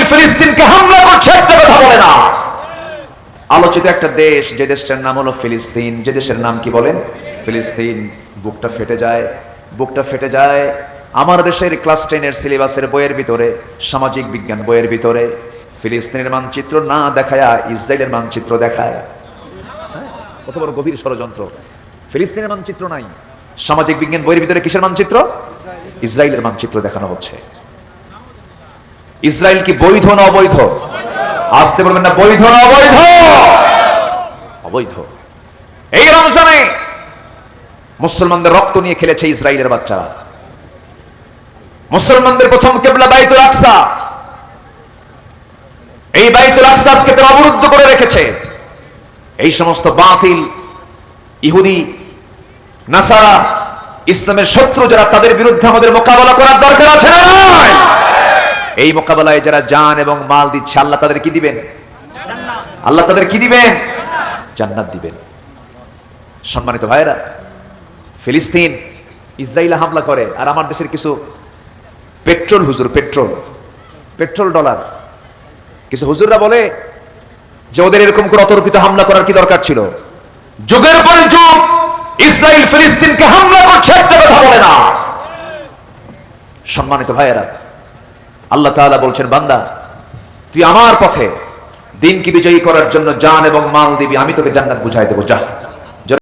ফিলিস্তিনকে হামলা করছে, একটা কথা বলে না। আলোচিত একটা দেশ, যে দেশটার নাম হলো ফিলিস্তিন, যে দেশের নাম কি বলেন? ফিলিস্তিন। বুকটা ফেটে যায়, বুকটা ফেটে যায়। আমার দেশের ক্লাস 10-এর সিলেবাসের বইয়ের ভিতরে, সামাজিক বিজ্ঞান বইয়ের ভিতরে ফিলিস্তিনের মানচিত্র না দেখায়া ইসরায়েলের মানচিত্র দেখায়। কত বড় গভীর ষড়যন্ত্র! ফিলিস্তিনের মানচিত্র নাই, সামাজিক বিজ্ঞান বইয়ের ভিতরে কিসের মানচিত্র? ইসরায়েলের মানচিত্র দেখানো হচ্ছে। ইসরায়েল কি বৈধ না অবৈধ? আসতে বলবেন না, বৈধ না অবৈধ? অবৈধ। এই রমজানে মুসলমানদের রক্ত নিয়ে খেলেছে ইসরায়েলের বাচ্চারা। মুসলমানদের প্রথম কিবলা বাইতুল আকসা, এই বাইতুল আকসা আজকে তারা অবরুদ্ধ করে রেখেছে। এই সমস্ত বাতিল ইহুদি, নাসারা, ইসলামের শত্রু যারা, তাদের বিরুদ্ধে আমাদের মোকাবেলা করার দরকার আছে না নাই? এই মোকাবেলায় যারা জান এবং মাল দিচ্ছে, আল্লাহ তাদের কি দিবেন? আল্লাহ তাদের কি দিবেন? জান্নাত দিবেন। সম্মানিত ভাইরা, ফিলিস্তিন ইসরায়েলে হামলা করে, আর আমার দেশের কিছু পেট্রোল হুজুর, পেট্রোল ডলার, কিছু হুজুররা বলে যে ওদের এরকম করে অতর্কিত হামলা করার কি দরকার ছিল? যুগের পরে যুগ ইসরায়েল ফিলিস্তিনকে হামলা করছে, একটা কথা বলে না। সম্মানিত ভাইয়েরা, আল্লাহ তাআলা বলছেন, বান্দা তুই আমার পথে দিনকে বিজয়ী করার জন্য জান এবং মাল দিবি, আমি তোকে জান্নাত বুঝাই দেবো, যা।